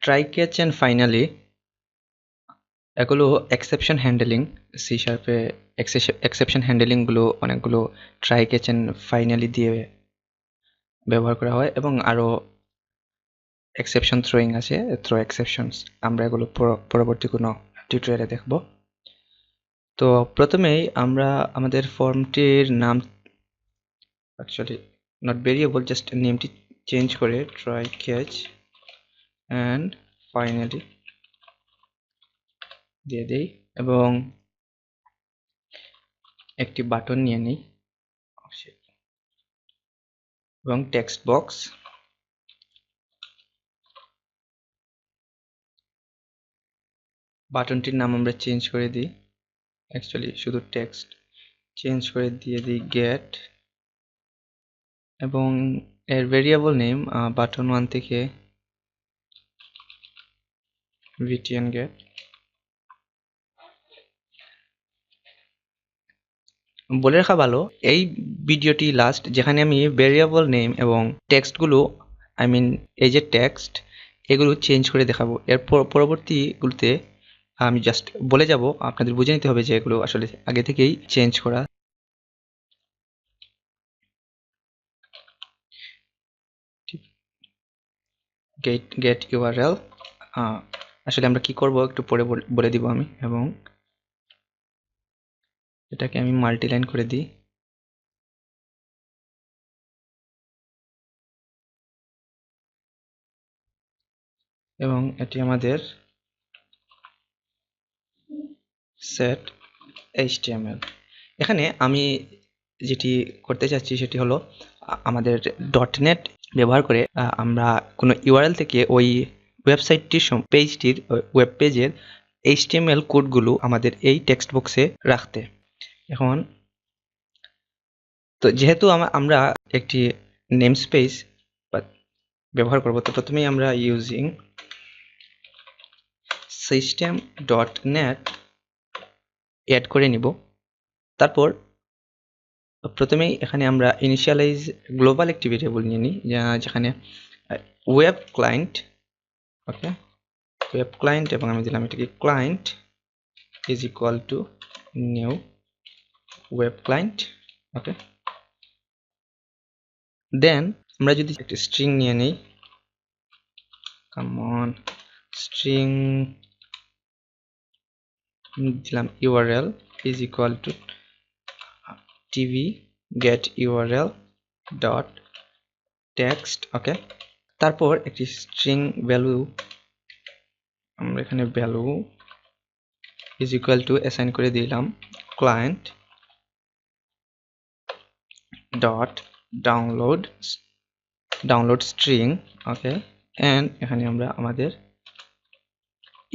Try catch and finally এগুলো exception handling. C শার্পে exception হ্যান্ডেলিংগুলো অনেকগুলো try catch and finally দিয়ে ব্যবহার করা হয় এবং আরও এক্সেপশন থ্রোয়িং আছে, থ্রো এক্সেপশনস। আমরা এগুলো পরবর্তী কোনো টিউটোরিয়ালে দেখব। তো প্রথমেই আমরা আমাদের ফর্মটির নাম, অ্যাকচুয়ালি নট ভেরিয়েবল, জাস্ট নেমটি চেঞ্জ করে ট্রাই ক্যাচ অ্যান্ড ফাইনালি দিয়ে দিই এবং একটি বাটন নিয়ে নিই এবং টেক্সট বক্স। বাটনটির নাম আমরা চেঞ্জ করে দিই, অ্যাকচুয়ালি শুধু টেক্সট চেঞ্জ করে দিয়ে দিই গেট এবং এর ভেরিয়েবল নেম বাটন 1 থেকে vtn get। বলে রাখা ভালো, এই ভিডিওটি লাস্ট যেখানে আমি ভেরিয়েবল নেম এবং টেক্সটগুলো, আই মিন এই যে টেক্সট, এগুলো চেঞ্জ করে দেখাবো। এর পরবর্তীগুলোতে আমি জাস্ট বলে যাব, আপনাদের বুঝে নিতে হবে যে এগুলো আসলে আগে থেকেই চেঞ্জ করা। গেট ইউআরএল, আসলে আমরা কি করব একটু পরে বলে দিব আমি, এবং এটাকে আমি মাল্টিলাইন করে দিই এবং এটি আমাদের সেট এইচটিএমএল। এখানে আমি যেটি করতে চাচ্ছি সেটি হলো আমাদের ডটনেট ব্যবহার করে আমরা কোনো ইউআরএল থেকে ওই ওয়েবসাইটটির পেজটির ওয়েব পেজের এইচটিএমএল কোডগুলো আমাদের এই টেক্সট বক্সে রাখতে। এখন তো যেহেতু আমরা একটি নেম স্পেস ব্যবহার করব, তো প্রথমেই আমরা ইউজিং system.net অ্যাড করে নিব। তারপর প্রথমেই এখানে আমরা ইনিশিয়ালাইজ গ্লোবাল একটি ভেরিয়েবল নিয়ে নিই, যেখানে web client, okay, web client, এবং আমি দিলাম এটাকে client is equal to new web client, okay. Then আমরা যদি একটি স্ট্রিং নিয়ে নিই, কাম অন, স্ট্রিং দিলাম URL is equal to tv get url dot text, okay. তারপর একটি স্ট্রিং ভ্যালু, আমরা এখানে value is equal to assign করে দিলাম client dot download string, okay. And এখানে আমরা আমাদের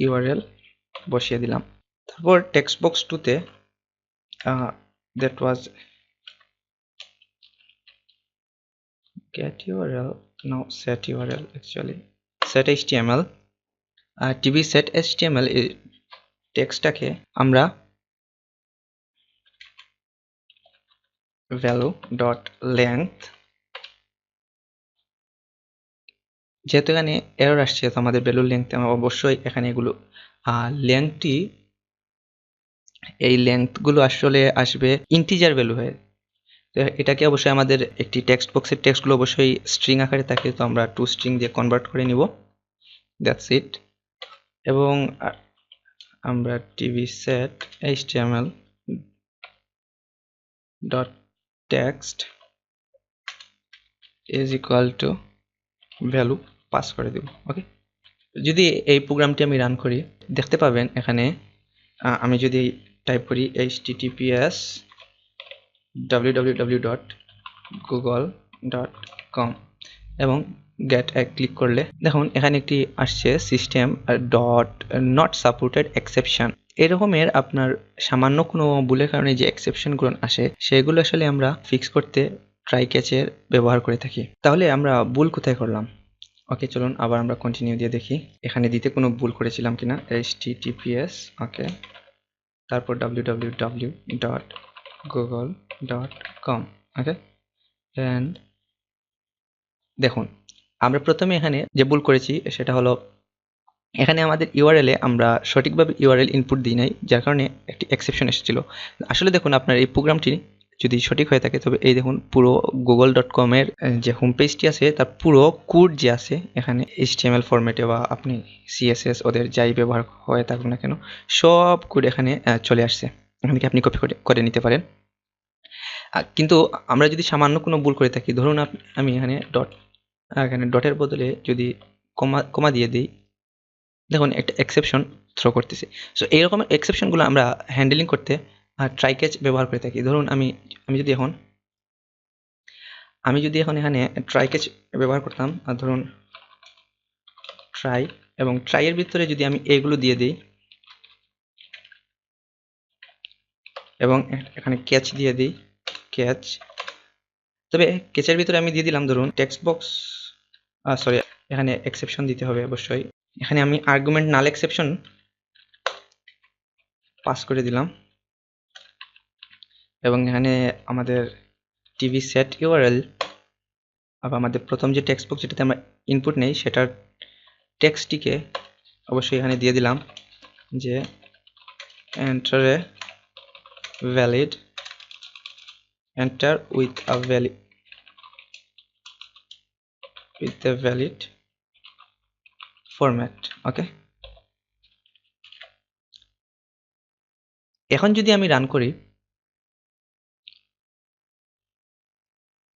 ইউআরএল বসিয়ে দিলাম। তারপর টেক্সট বক্স 2 তে that was get url, no set url, actually set html, tv set html টেক্সটটাকে আমরা ভ্যালু ডট লেংথ, যেহেতু এখানে এরর আসছে তো আমাদের ভ্যালুর লেংথ অবশ্যই এখানে এগুলো লেংথটি, এই লেংথগুলো আসলে আসবে ইন্টিজার ভ্যালু হয়ে। তো এটাকে অবশ্যই আমাদের একটি টেক্সট বক্সের টেক্সটগুলো অবশ্যই স্ট্রিং আকারে থাকে, তো আমরা টু স্ট্রিং দিয়ে কনভার্ট করে নিব, দ্যাটস ইট। এবং আমরা TV set HTML dot text is equal to value pass করে দেব, ওকে। যদি এই প্রোগ্রামটি আমি রান করি, দেখতে পাবেন এখানে আমি যদি টাইপ করি https www.google.com এবং গেট ক্লিক করলে দেখুন এখানে একটি আসছে system dot not supported exception. এরকমের আপনার সামান্য কোনো ভুলের কারণে যে এক্সেপশনগুলো আসে সেগুলো আসলে আমরা ফিক্স করতে ট্রাই ক্যাচের ব্যবহার করে থাকি। তাহলে আমরা ভুল কোথায় করলাম? ওকে, চলুন আবার আমরা কন্টিনিউ দিয়ে দেখি এখানে দিতে কোনো ভুল করেছিলাম কিনা। https, ওকে, তারপর www.google.com, ওকে। এন্ড দেখুন আমরা প্রথমে এখানে যে ভুল করেছি সেটা হলো এখানে আমাদের ইউআরএল এ আমরা সঠিকভাবে ইউআরএল ইনপুট দিই নাই, যার কারণে একটি এক্সেপশন এসেছিল। আসলে দেখুন, আপনার এই প্রোগ্রামটি যদি সঠিক হয়ে থাকে, তবে এই দেখুন পুরো google.com এর যে হোম পেজটি আছে তার পুরো কোড যে আছে এখানে HTML ফরম্যাটে বা আপনি CSS ওদের যাই ব্যবহার হয়ে থাকুক না কেন, সব কোড এখানে চলে আসছে। এখান থেকে আপনি কপি করে নিতে পারেন। কিন্তু আমরা যদি সামান্য কোনো ভুল করে থাকি, ধরুন আমি এখানে ডটের বদলে যদি কমা দিয়ে দিই, দেখুন একটা এক্সেপশন থ্রো করতেছে। সো এইরকম এক্সেপশনগুলো আমরা হ্যান্ডেলিং করতে ট্রাই ক্যাচ ব্যবহার করে থাকি। ধরুন আমি যদি এখন এখানে ট্রাই ক্যাচ ব্যবহার করতাম, আর ধরুন ট্রাই, এবং ট্রাইয়ের ভিতরে যদি আমি এইগুলো দিয়ে দিই এবং এখানে ক্যাচ দিয়ে দিই, ক্যাচ, তবে ক্যাচের ভিতরে আমি দিয়ে দিলাম ধরুন টেক্সট বক্স, সরি, এখানে এক্সেপশন দিতে হবে অবশ্যই। এখানে আমি আর্গুমেন্ট নাল এক্সেপশন পাস করে দিলাম, এবং এখানে আমাদের টিভি সেট ইউআরএল, আবার আমাদের প্রথম যে টেক্সট বক্স যেটাতে আমরা ইনপুট নেই সেটার টেক্সটটিকে অবশ্যই এখানে দিয়ে দিলাম যে enter a valid, enter with a valid format. ওকে, এখন যদি আমি রান করি,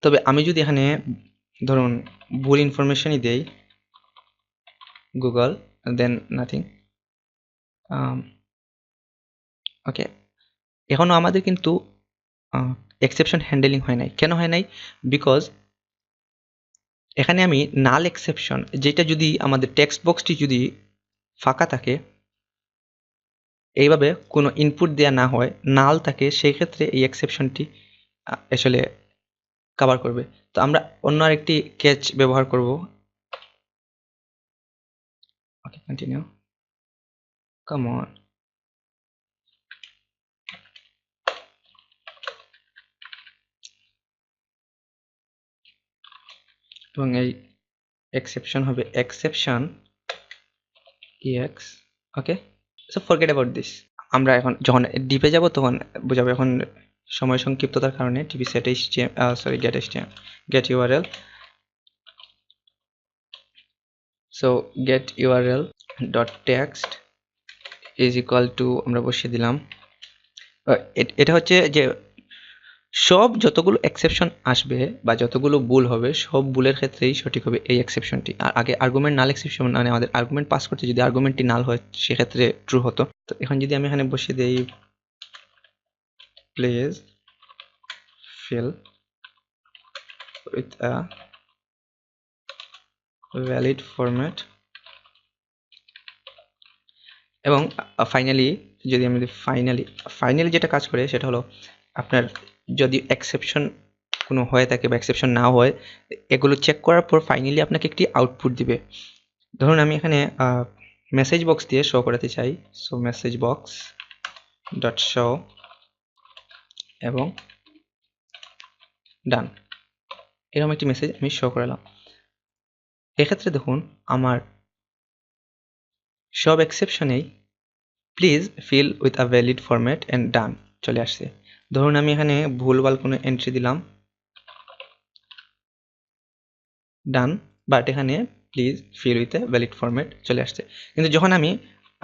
তবে আমি যদি এখানে ধরুন ভুল ইনফরমেশনই দেই গুগল দেন নাথিং, ওকে, এখনো আমাদের কিন্তু এক্সেপশন হ্যান্ডেলিং হয় নাই। কেন হয় নাই? বিকজ এখানে আমি নাল এক্সেপশন, যেটা যদি আমাদের টেক্সট বক্সটি যদি ফাঁকা থাকে, এইভাবে কোনো ইনপুট দেওয়া না হয়, নাল থাকে, সেই ক্ষেত্রে এই এক্সেপশনটি আসলে কভার করবে। তো আমরা অন্য আরেকটি ক্যাচ ব্যবহার করব। ওকে, কন্টিনিউ, কাম অন। এবং এই এক্সেপশন হবে exception ex, okay. So forget about this. আমরা এখন যখন ডিপে যাব তখন বোঝাবো। এখন সময় সংক্ষিপ্ততার কারণে TV set get url, so get url dot text is equal to, আমরা বসিয়ে দিলাম, এটা হচ্ছে যে সব যতগুলো এক্সেপশন আসবে বা যতগুলো ভুল হবে, সব ভুলের ক্ষেত্রেই সঠিক হবে এই এক্সেপশনটি। আর আগে আর্গুমেন্ট নাল এক্সেপশন, মানে আমাদের আর্গুমেন্ট পাস করতে যদি আর্গুমেন্টটি নাল হয় সেক্ষেত্রে ট্রু হতো। তো এখন যদি আমি এখানে বসিয়ে দিই please fill with a valid format, এবং ফাইনালি যদি আমি ফাইনালি যেটা কাজ করে সেটা হলো, আপনার যদি এক্সেপশন কোনো হয়ে থাকে বা এক্সেপশন না হয়, এগুলো চেক করার পর ফাইনালি আপনাকে একটি আউটপুট দিবে। ধরুন আমি এখানে মেসেজ বক্স দিয়ে শো করাতে চাই, so message box dot show, এবং ডান, এরকম একটি মেসেজ আমি শো করালাম। এক্ষেত্রে দেখুন আমার সব এক্সেপশনেই please fill with a valid format and done চলে আসছে। ধরুন আমি এখানে ভুলভাল কোনো এন্ট্রি দিলাম, ডান, বাট এখানে please fill with a valid format চলে আসছে। কিন্তু যখন আমি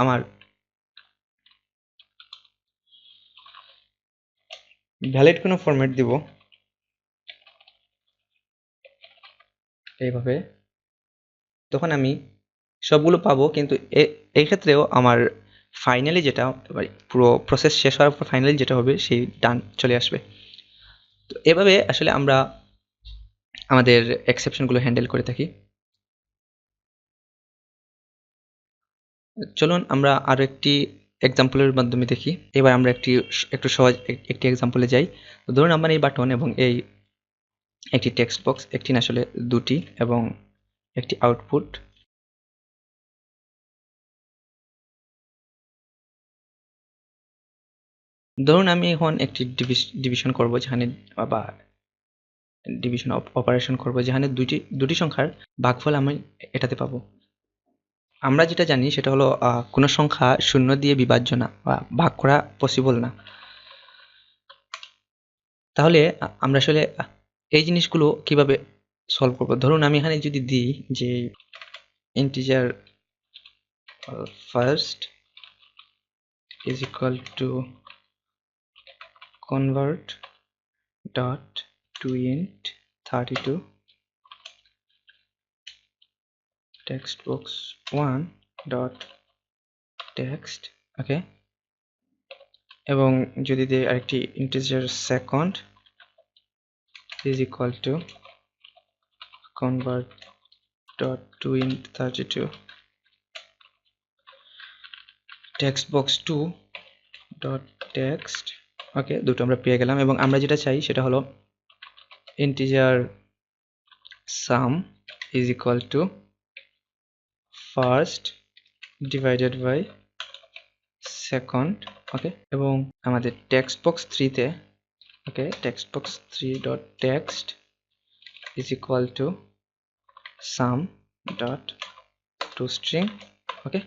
আমার ভ্যালিড কোনো ফরম্যাট দিব এইভাবে, তখন আমি সবগুলো পাবো, কিন্তু এই ক্ষেত্রেও আমার ফাইনালি যেটা পুরো প্রসেস শেষ হওয়ার পর ফাইনালি যেটা হবে সেই ডান চলে আসবে। তো এভাবে আসলে আমরা আমাদের এক্সেপশনগুলো হ্যান্ডেল করে থাকি। চলুন আমরা আরো একটি এক্সাম্পলের মাধ্যমে দেখি। এবার আমরা একটু সহজ একটি এক্সাম্পলে যাই। ধরুন আমার এই বাটন এবং এই একটি টেক্সট বক্স, একটি না আসলে দুটি, এবং একটি আউটপুট। ধরুন আমি এখন একটি ডিভিশন করব, যেখানে বা ডিভিশন অপারেশন করব, যেখানে দুটি সংখ্যার ভাগফল আমি এটাতে পাবো। আমরা যেটা জানি সেটা হলো কোনো সংখ্যা শূন্য দিয়ে বিভাজ্য না বা ভাগ করা পসিবল না। তাহলে আমরা আসলে এই জিনিসগুলো কিভাবে সলভ করব? ধরুন আমি এখানে যদি দিই যে integer first is equal to convert dot to int 32 text box 1 dot text, ওকে, এবং যদি দিই আরেকটি integer second is equal to convert dot to int 32 text box 2 dot text, ওকে, দুটো আমরা পেয়ে গেলাম। এবং আমরা যেটা চাই সেটা হলো integer sum is equal to first divided by second, ওকে, এবং আমাদের text box 3 তে, ওকে, text box 3 dot text is equal to sum dot to string, ওকে।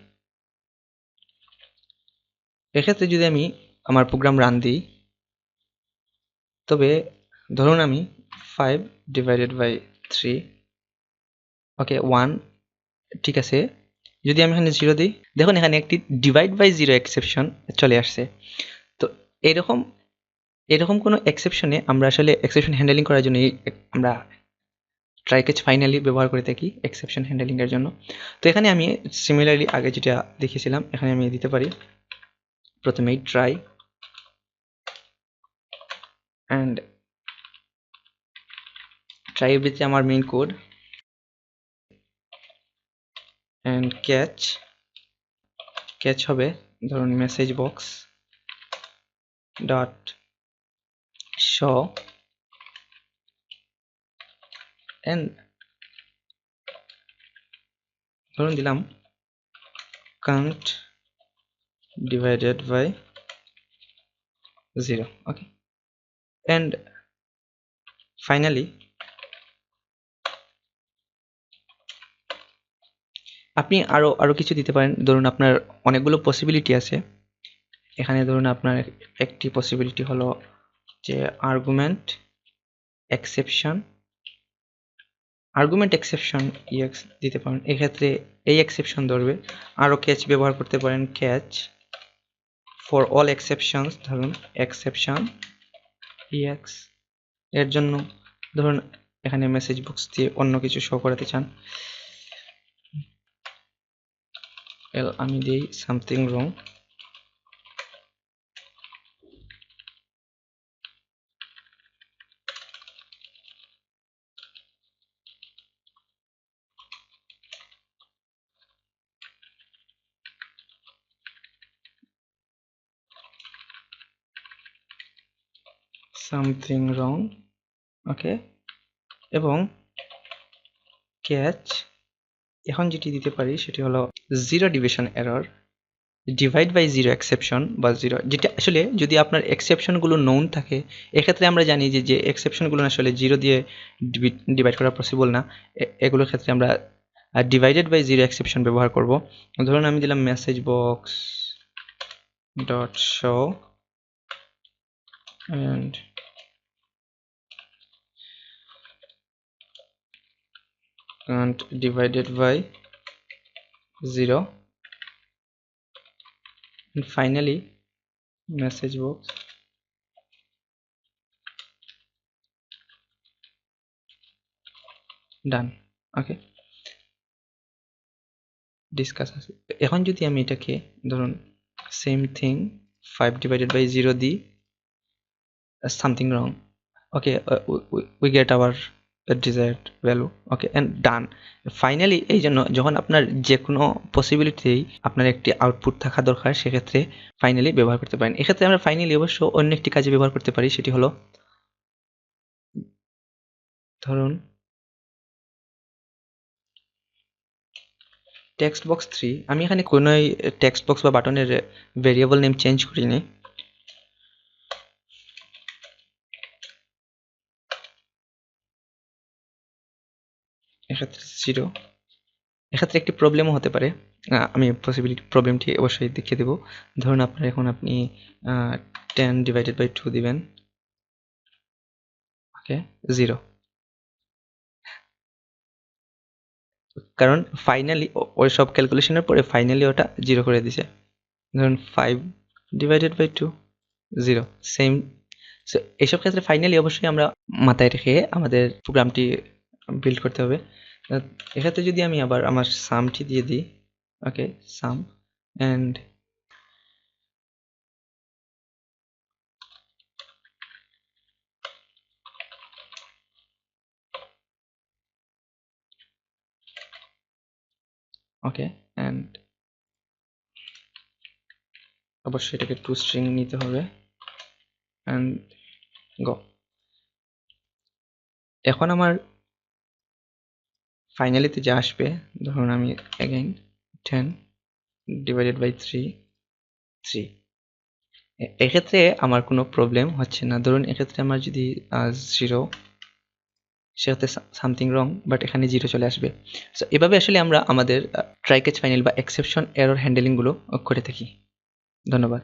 এক্ষেত্রে যদি আমি আমার প্রোগ্রাম রান দিই, তবে ধরুন আমি 5 divided by 3, ওকে, 1, ঠিক আছে। যদি আমি এখানে 0 দিই, দেখুন এখানে একটি ডিভাইড বাই 0 এক্সেপশন চলে আসছে। তো এরকম কোনো এক্সেপশনে আমরা আসলে এক্সেপশন হ্যান্ডেলিং করার জন্য আমরা ট্রাই ক্যাচ ফাইনালি ব্যবহার করে থাকি এক্সেপশন হ্যান্ডেলিং এর জন্য। তো এখানে আমি সিমিলারলি আগে যেটা দেখিয়েছিলাম এখানে আমি দিতে পারি প্রথমেই ট্রাই অ্যান্ড ট্রাই এর ভিতরে আমার মেইন কোড অ্যান্ড ক্যাচ হবে ধরুন message box dot show and ধরুন দিলাম count divided by 0, okay, and finally আপনি আরো কিছু দিতে পারেন। ধরুন আপনার অনেকগুলো পসিবিলিটি আছে এখানে। ধরুন আপনার একটি পসিবিলিটি হলো যে আর্গুমেন্ট এক্সেপশন এক্স দিতে পারেন। এক্ষেত্রে এই এক্সেপশন ধরবে। আরো ক্যাচ ব্যবহার করতে পারেন, ক্যাচ ফর অল এক্সেপশনস, ধরুন এক্সেপশন এক্স। এর জন্য ধরুন এখানে মেসেজ বক্স দিয়ে অন্য কিছু শো করাতে চান, আমি দিই সামথিং রং, সামথিং রং, ওকে, এবং ক্যাচ এখন যেটি দিতে পারি সেটি হলো zero division error, divide by zero exception বা জিরো, যেটা আসলে যদি আপনার এক্সেপশনগুলো নোন থাকে, এক্ষেত্রে আমরা জানি যে এক্সেপশনগুলো আসলে জিরো দিয়ে ডিভাইড করা পসিবল না, এগুলোর ক্ষেত্রে আমরা ডিভাইডেড বাই জিরো এক্সেপশন ব্যবহার করব। ধরুন আমি দিলাম message box dot show and divided by 0 and finally message box done, okay, discuss আছে। এখন যদি আমি এটাকে ধরুন সেম থিং 5 divided by 0 দিই, something wrong, okay, we get hour desired value, okay, and done. Finally এই জন্য যখন আপনার যে কোনো পসিবিলিটিতেই আপনার একটি আউটপুট থাকা দরকার, সেক্ষেত্রে ফাইনালি ব্যবহার করতে পারেন। এক্ষেত্রে আমরা ফাইনালি অবশ্য অন্য একটি কাজে ব্যবহার করতে পারি, সেটি হলো ধরুন টেক্সট বক্স 3, আমি এখানে কোনোই টেক্সট বক্স বা বাটনের ভেরিয়েবল নেম চেঞ্জ করিনি। এক্ষেত্রে 0 এক্ষেত্রে একটি প্রবলেমও হতে পারে, আমি প্রবলেমটি অবশ্যই দেখিয়ে দেব। ধরুন আপনি 10 ডিভাইডেড বাই 2 দিবেন, ওকে, 0, কারণ ফাইনালি ওই সব ক্যালকুলেশনের পরে ফাইনালি ওটা 0 করে দিছে। ধরুন 5 ডিভাইডেড বাই 2, 0, সেম। এইসব ক্ষেত্রে ফাইনালি অবশ্যই আমরা মাথায় রেখে আমাদের প্রোগ্রামটি বিল্ড করতে হবে। এক্ষেত্রে যদি আমি আবার আমার সামটি দিয়ে দিই, ওকে, সাম অ্যান্ড ওকে, অ্যান্ড অবশ্যই এটাকে টু স্ট্রিং নিতে হবে অ্যান্ড গো। এখন আমার ফাইনালিতে যা আসবে, ধরুন আমি অ্যাগেইন 10 ডিভাইডেড বাই 3, 3। এক্ষেত্রে আমার কোনো প্রবলেম হচ্ছে না। ধরুন এক্ষেত্রে আমার যদি 0, সেক্ষেত্রে সামথিং রং, বাট এখানে 0 চলে আসবে। সো এভাবে আসলে আমরা আমাদের ট্রাই ক্যাচ ফাইনাল বা এক্সেপশন এরর হ্যান্ডেলিংগুলো করে থাকি। ধন্যবাদ।